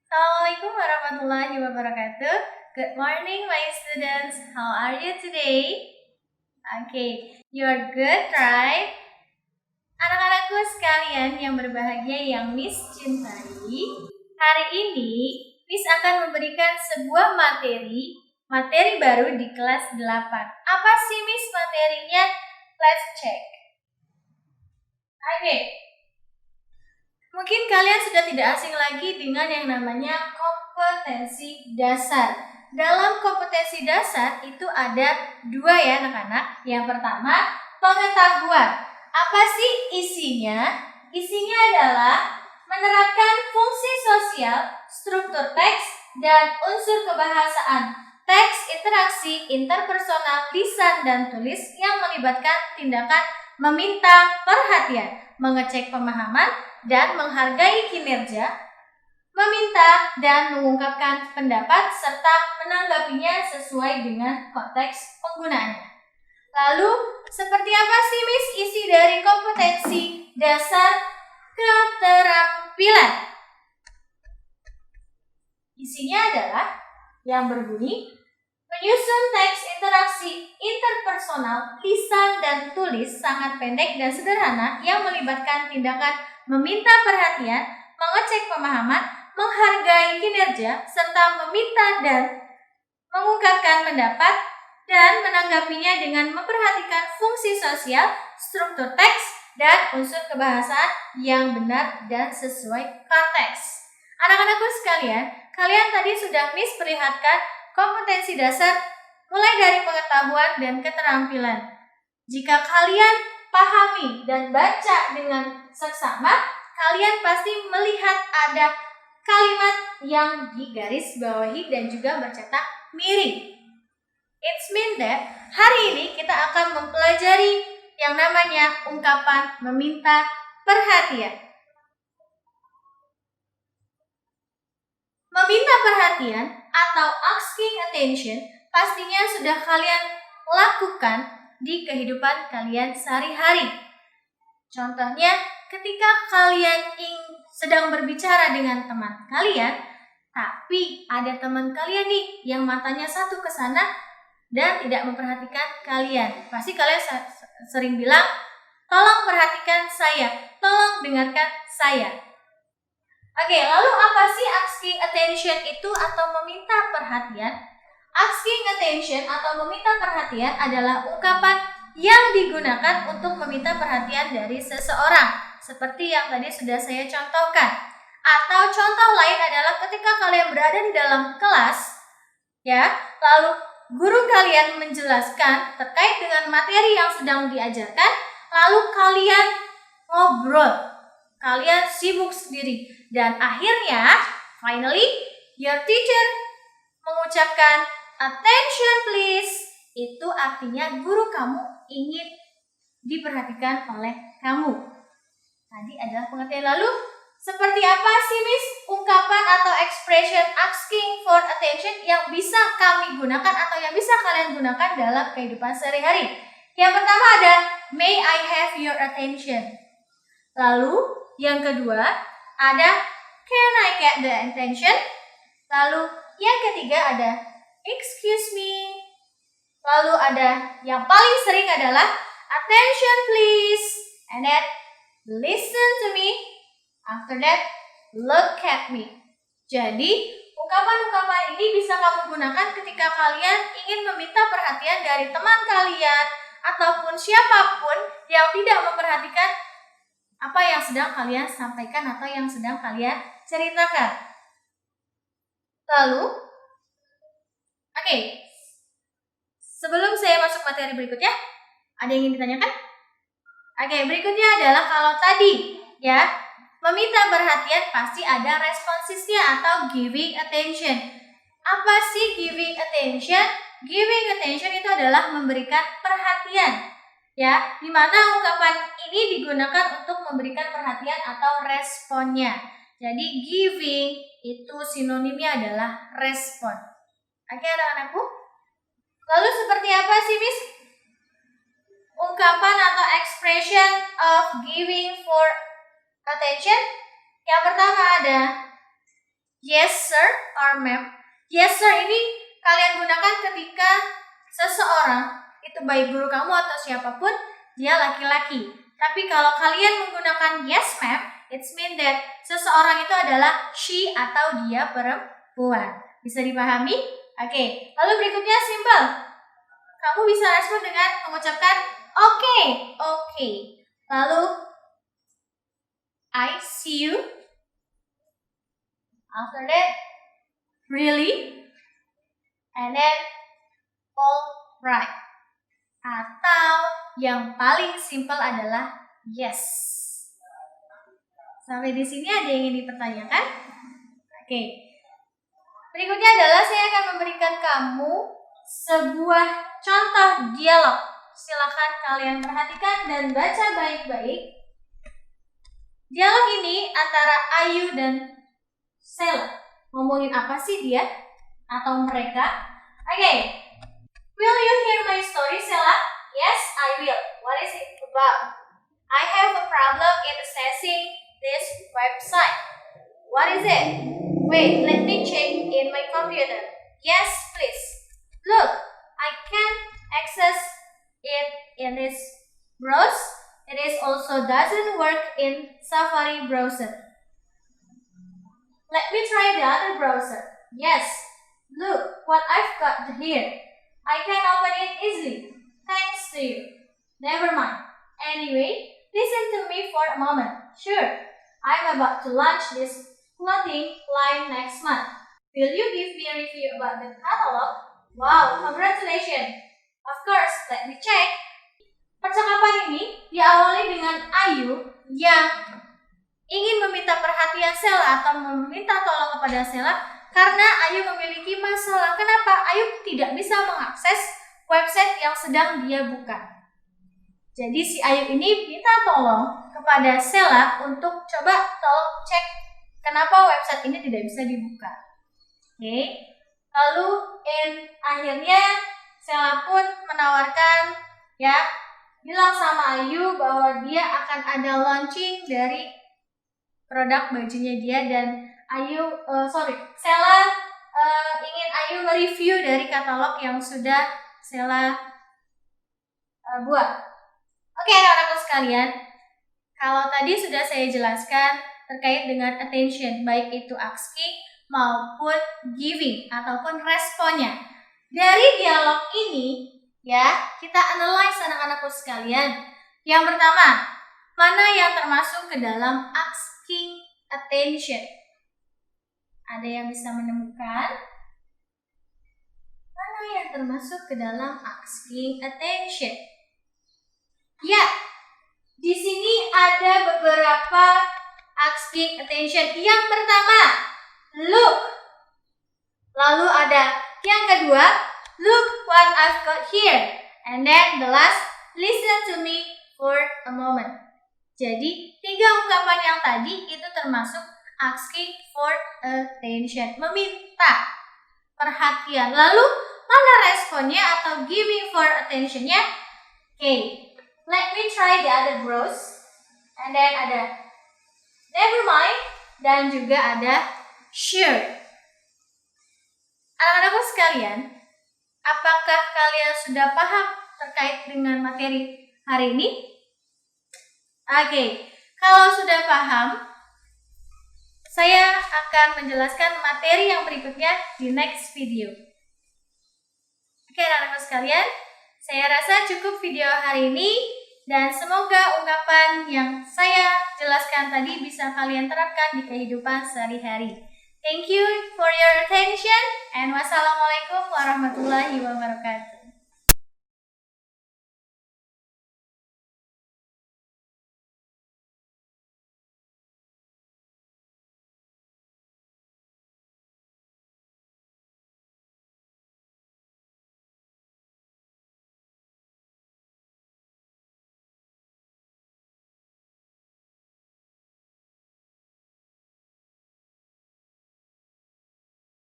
Assalamualaikum warahmatullahi wabarakatuh. Good morning, my students. How are you today? Okay, you're good, right? Anak-anakku sekalian yang berbahagia yang Miss cintai, hari ini Miss akan memberikan sebuah materi baru di kelas 8. Apa sih Miss materinya? Let's check. Oke. Mungkin kalian sudah tidak asing lagi dengan yang namanya kompetensi dasar. Dalam kompetensi dasar itu ada dua ya anak-anak. Yang pertama, pengetahuan. Apa sih isinya? Isinya adalah menerapkan fungsi sosial, struktur teks, dan unsur kebahasaan. Teks, interaksi, interpersonal, lisan, dan tulis yang melibatkan tindakan meminta perhatian, mengecek pemahaman, dan menghargai kinerja, meminta dan mengungkapkan pendapat serta menanggapinya sesuai dengan konteks penggunaannya. Lalu, seperti apa sih Miss isi dari kompetensi dasar keterampilan? Isinya adalah yang berbunyi menyusun teks interaksi interpersonal, lisan dan tulis sangat pendek dan sederhana yang melibatkan tindakan meminta perhatian, mengecek pemahaman, menghargai kinerja, serta meminta dan mengungkapkan pendapat dan menanggapinya dengan memperhatikan fungsi sosial, struktur teks, dan unsur kebahasaan yang benar dan sesuai konteks. Anak-anakku sekalian, kalian tadi sudah Miss perlihatkan kompetensi dasar mulai dari pengetahuan dan keterampilan. Jika kalian pahami dan baca dengan seksama, kalian pasti melihat ada kalimat yang digaris bawahi dan juga bercetak miring. It means that hari ini kita akan mempelajari yang namanya ungkapan meminta perhatian. Meminta perhatian atau asking attention pastinya sudah kalian lakukan di kehidupan kalian sehari-hari. Contohnya, ketika kalian sedang berbicara dengan teman kalian, tapi ada teman kalian nih yang matanya satu ke sana dan tidak memperhatikan kalian. Pasti kalian sering bilang, tolong perhatikan saya, tolong dengarkan saya. Oke, lalu apa sih asking attention itu atau meminta perhatian? Asking attention atau meminta perhatian adalah ungkapan yang digunakan untuk meminta perhatian dari seseorang, seperti yang tadi sudah saya contohkan. Atau contoh lain adalah ketika kalian berada di dalam kelas, ya, lalu guru kalian menjelaskan terkait dengan materi yang sedang diajarkan, lalu kalian ngobrol, kalian sibuk sendiri, dan akhirnya, finally, your teacher mengucapkan attention please. Itu artinya guru kamu ingin diperhatikan oleh kamu. Tadi adalah pengertian. Lalu, seperti apa sih Miss ungkapan atau expression asking for attention yang bisa kami gunakan atau yang bisa kalian gunakan dalam kehidupan sehari-hari? Yang pertama ada may I have your attention. Lalu yang kedua ada can I get the attention? Lalu yang ketiga ada excuse me. Lalu ada yang paling sering adalah attention please. And then listen to me. After that, look at me. Jadi, ungkapan-ungkapan ini bisa kamu gunakan ketika kalian ingin meminta perhatian dari teman kalian ataupun siapapun yang tidak memperhatikan apa yang sedang kalian sampaikan atau yang sedang kalian ceritakan. Lalu, oke. Sebelum saya masuk materi berikutnya, ada yang ingin ditanyakan? Oke, berikutnya adalah kalau tadi ya, meminta perhatian pasti ada responsisnya atau giving attention. Apa sih giving attention? Giving attention itu adalah memberikan perhatian. Ya, di mana ungkapan ini digunakan untuk memberikan perhatian atau responnya. Jadi giving itu sinonimnya adalah respon. Oke, anak-anakku. Lalu seperti apa sih, Miss? Ungkapan atau expression of giving for attention. Yang pertama ada yes sir or ma'am. Yes sir ini kalian gunakan ketika seseorang, itu baik guru kamu atau siapapun, dia laki-laki. Tapi kalau kalian menggunakan yes ma'am, it's mean that seseorang itu adalah she atau dia perempuan. Bisa dipahami? Oke. Lalu berikutnya simple. Kamu bisa respon dengan mengucapkan oke. Lalu I see you. After that, really? And then all right. Atau yang paling simple adalah yes. Sampai di sini ada yang ingin dipertanyakan? Oke. Berikutnya adalah saya akan memberikan kamu sebuah contoh dialog. Silakan kalian perhatikan dan baca baik-baik. Dialog ini antara Ayu dan Sela. Ngomongin apa sih dia atau mereka? Oke. Will you hear my story, Sela? Yes, I will. What is it about? I have a problem in accessing this website. What is it? Wait, let me check in my computer. Yes, please. Look, I can't access it in this browser. It is also doesn't work in Safari browser. Let me try the other browser. Yes, look what I've got here. I can open it easily. Thanks to you. Never mind. Anyway, listen to me for a moment. Sure, I'm about to launch this clothing line next month. Will you give me a review about the catalog? Wow, congratulations. Of course, let me check. Percakapan ini diawali dengan Ayu yang ingin meminta perhatian Sela atau meminta tolong kepada Sela karena Ayu memiliki masalah. Kenapa Ayu tidak bisa mengakses website yang sedang dia buka? Jadi si Ayu ini minta tolong kepada Sela untuk coba tolong cek kenapa website ini tidak bisa dibuka. Oke. Lalu akhirnya Sela pun menawarkan, bilang sama Ayu bahwa dia akan ada launching dari produk bajunya dia, dan Sela ingin Ayu mereview dari katalog yang sudah Sela buat. Oke, anak-anakku sekalian, kalau tadi sudah saya jelaskan terkait dengan attention, baik itu asking maupun giving ataupun responnya. Dari dialog ini, kita analyze anak-anakku sekalian. Yang pertama, mana yang termasuk ke dalam asking attention? Ada yang bisa menemukan? Mana yang termasuk ke dalam asking attention? Ya, di sini ada beberapa asking attention. Yang pertama, look. Lalu ada yang kedua, look what I've got here. And then the last, listen to me for a moment. Jadi, 3 ungkapan yang tadi itu termasuk asking for attention, meminta perhatian. Lalu, mana responnya atau giving for attentionnya? Okay, let me try the other browse. And then ada never mind dan juga ada sure. Anak-anakku sekalian, apakah kalian sudah paham terkait dengan materi hari ini? Oke, kalau sudah paham, saya akan menjelaskan materi yang berikutnya di next video. Oke, anak-anakku sekalian, saya rasa cukup video hari ini, dan semoga ungkapan yang saya jelaskan tadi bisa kalian terapkan di kehidupan sehari-hari. Thank you for your attention, and wassalamualaikum warahmatullahi wabarakatuh.